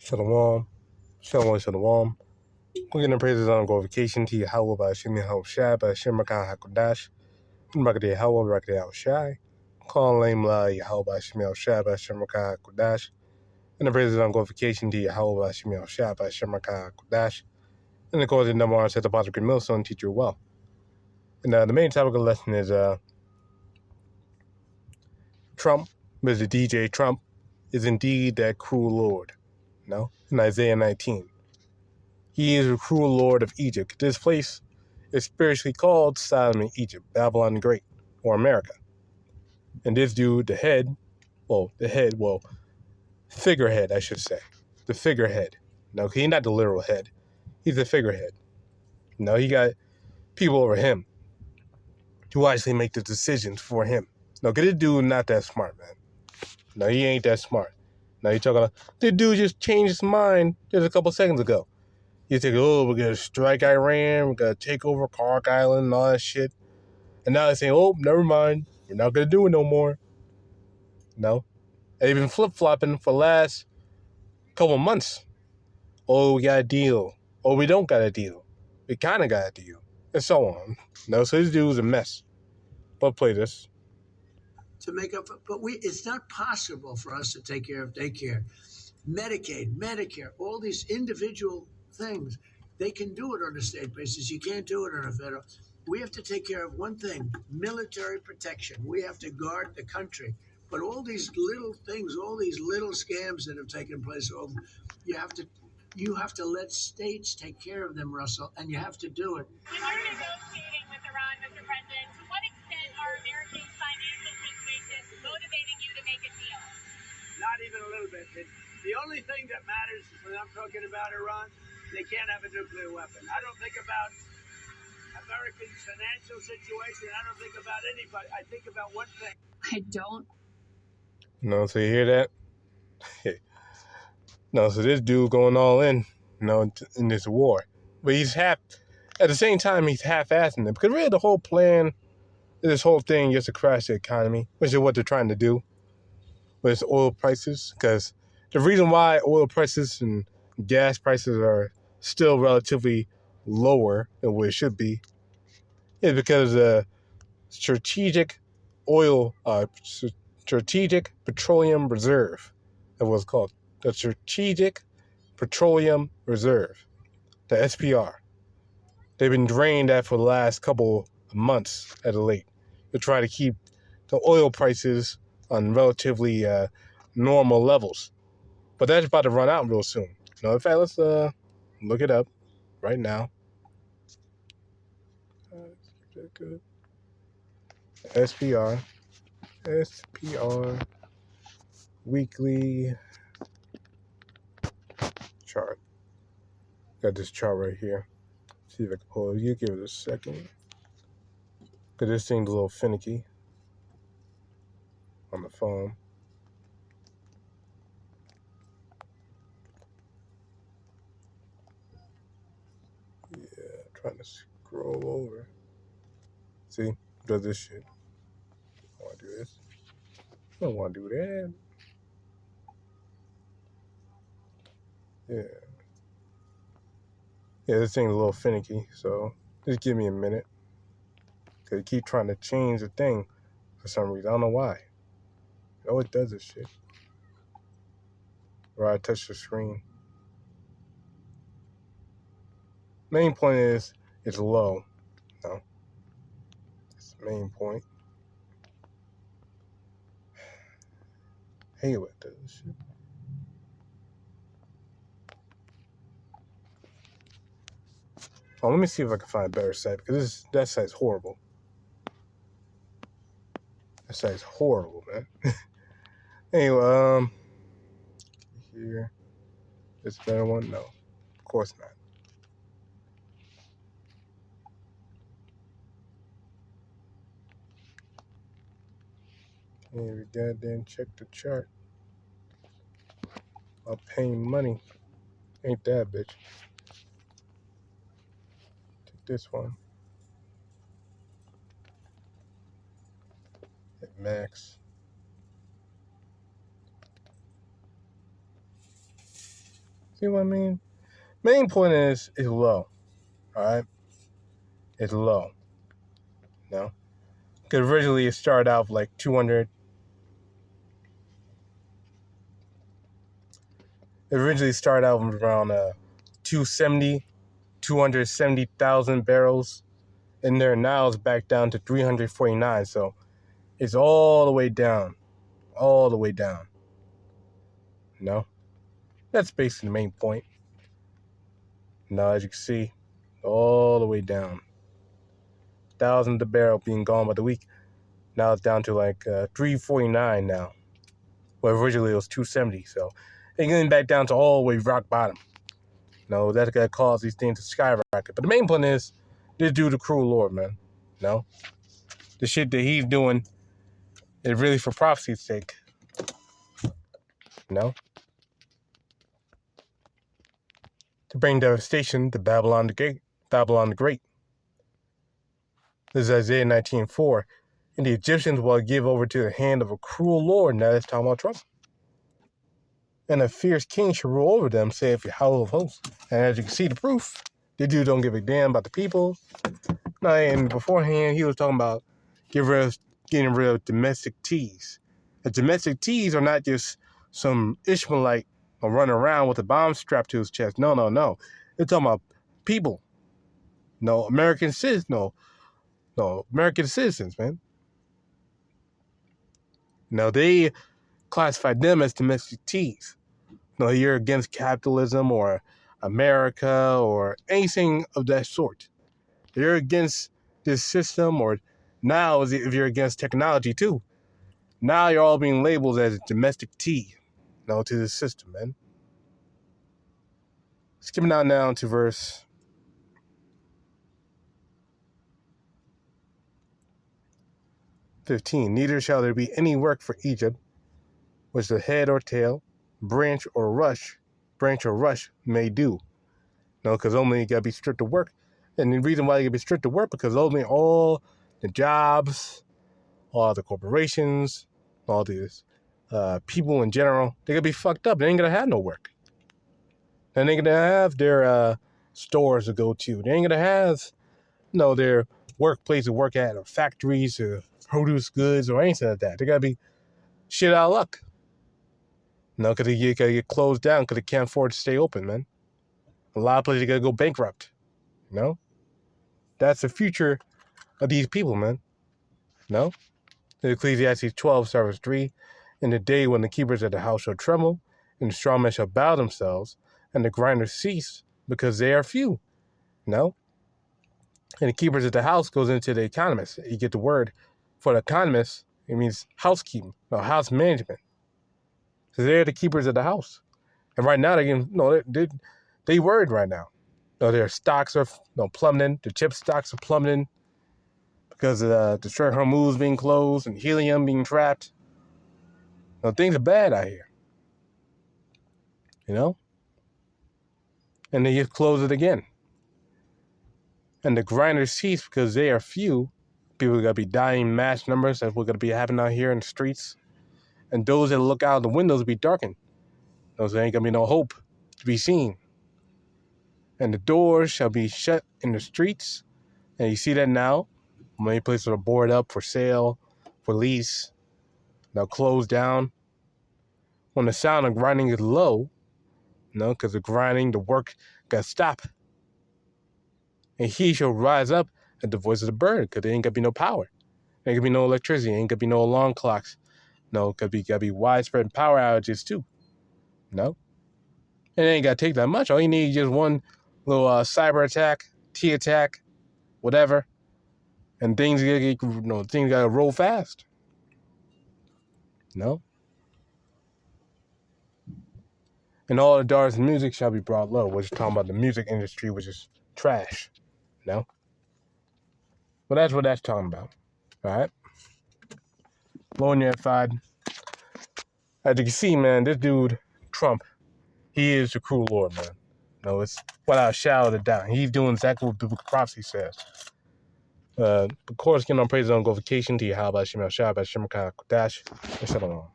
Shalom. Shalom, shalom. We're going to praise on glorification to YAHAWAH BAHASHAM YAHAWASHI BAHASHAM QADASH BARAK YAHAWAH BARAK YAHAWASHI Call name La YAHAWAH BAHASHAM YAHAWASHI BAHASHAM QADASH and the praises on glorification to YAHAWAH BAHASHAM YAHAWASHI BAHASHAM QADASH and the cause of number one set the positive millstone teach you well. And the main topic of the lesson is Trump, Mr.DJT Trump, is indeed that cruel Lord. No? In Isaiah 19. He is the cruel Lord of Egypt. This place is spiritually called Sodom and Egypt, Babylon the Great, or America. And this dude, figurehead, I should say. The figurehead. No, he's not the literal head. He's the figurehead. No, he got people over him who actually make the decisions for him. No, because this dude not that smart, man. No, he ain't that smart. Now you're talking about, this dude just changed his mind just a couple seconds ago. You think, oh, we're going to strike Iran, we're going to take over Clark Island and all that shit. And now they're saying, oh, never mind, we're not going to do it no more. No. They've been flip-flopping for the last couple months. Oh, we got a deal. Oh, we don't got a deal. We kind of got a deal. And so on. No, so this dude's a mess. But play this. To make up, but it's not possible for us to take care of daycare, Medicaid, Medicare, all these individual things. They can do it on a state basis. You can't do it on a federal. We have to take care of one thing: military protection. We have to guard the country. But all these little things, all these little scams that have taken place, you have to let states take care of them, Russell, and you have to do it. When you're negotiating with Iran, Mr. President, to what extent are America's financial situations motivating you to make a deal? Not even a little bit. The only thing that matters when I'm talking about Iran, they can't have a nuclear weapon. I don't think about Americans' financial situation. I don't think about anybody. I think about one thing. I don't. No, so you hear that? No, so this dude going all in, in this war. But at the same time, he's half-assing it. Because really the whole plan, this whole thing, just to crash the economy, which is what they're trying to do with oil prices. Because the reason why oil prices and gas prices are still relatively lower than what it should be is because the strategic petroleum reserve, that was called. The Strategic Petroleum Reserve, the SPR. They've been drained that for the last couple of months at a late to try to keep the oil prices on relatively normal levels. But that's about to run out real soon. In fact, let's look it up right now. SPR weekly chart. Got this chart right here. See if I can pull it. You give it a second. Because this thing's a little finicky on the phone. Yeah, trying to scroll over. See, does this shit. I want to do this. I don't want to do that. Yeah. Yeah, this thing's a little finicky, so just give me a minute. Because you keep trying to change the thing for some reason. I don't know why. It always does this shit. Or I touch the screen. Main point is, it's low. No. That's the main point. Hate what does this shit. Oh, let me see if I can find a better site, because that site's horrible. That site's horrible, man. Anyway, here. This better one? No. Of course not. Can't even goddamn check the chart. I'm paying money. Ain't that bitch. Take this one. Hit max. See what I mean? Main point is low. Alright? It's low. You know? Because originally it started out like 200. It originally started out around 270,000 barrels in there. Now it's back down to 349. So it's all the way down. All the way down. You know? That's basically the main point. Now, as you can see, all the way down. Thousands of barrel being gone by the week. Now it's down to like 349 now. Well, originally it was 270. So it's getting back down to all the way rock bottom. No, that's gonna cause these things to skyrocket. But the main point is, this dude, the cruel Lord, man. No, the shit that he's doing is really for prophecy's sake. No, to bring devastation to Babylon the Great. Babylon the Great. This is Isaiah 19:4. And the Egyptians will give over to the hand of a cruel Lord. Now that's talking about Trump. And a fierce king shall rule over them, saith Yahawah of hosts. And as you can see, the proof, the dude don't give a damn about the people. No, and beforehand, he was talking about getting rid of domestic teas. The domestic teas are not just some Ishmaelite running around with a bomb strapped to his chest. No. They're talking about people. No, American citizens. No, American citizens, man. No, they classified them as domestic teas. No, you're against capitalism or America or anything of that sort. You're against this system, or now if you're against technology too. Now you're all being labeled as a domestic tea, to the system, man. Skipping on down to verse 15. Neither shall there be any work for Egypt, which the head or tail, branch or rush may do. No, because only you gotta be stripped of work. And the reason why you gotta be stripped of work, because only all the jobs, all the corporations, all these people in general, they gonna be fucked up. They ain't gonna have no work. And they ain't gonna have their stores to go to. They ain't gonna have their workplace to work at, or factories to produce goods or anything like that. They gotta be shit out of luck. Because they gotta get closed down because they can't afford to stay open, man. A lot of places gotta go bankrupt. That's the future of these people, man. Ecclesiastes 12, verse 3. In the day when the keepers of the house shall tremble, and the strong men shall bow themselves, and the grinders cease, because they are few. And the keepers of the house goes into the economist. You get the word for the economist. It means housekeeping, house management. So they're the keepers of the house. And right now, they worried right now. Their stocks are plummeting. The chip stocks are plummeting because of the Strait of Hormuz being closed and helium being trapped. Things are bad out here. And they just close it again. And the grinders cease because they are few. People are going to be dying in mass numbers. That's what's going to be happening out here in the streets. And those that look out the windows will be darkened. There ain't going to be no hope to be seen. And the doors shall be shut in the streets. And you see that now. Many places are boarded up for sale, for lease. Now closed down. When the sound of grinding is low, because the grinding, the work got to stop. And he shall rise up at the voice of the bird, because there ain't going to be no power. There ain't going to be no electricity. There ain't going to be no alarm clocks. Got to be widespread power outages too. It ain't got to take that much. All you need is just one little cyber attack, T attack, whatever. And things got to roll fast. And all the daughters of music shall be brought low, which is talking about the music industry, which is trash. Well, that's what that's talking about. All right? Low on your side. As you can see, man, this dude, Trump, he is the cruel Lord, man. It's without a shadow of a doubt. He's doing exactly what biblical prophecy says. Of course, getting on praise on glorification to YAHAWASHI, QADASH, and Shalom.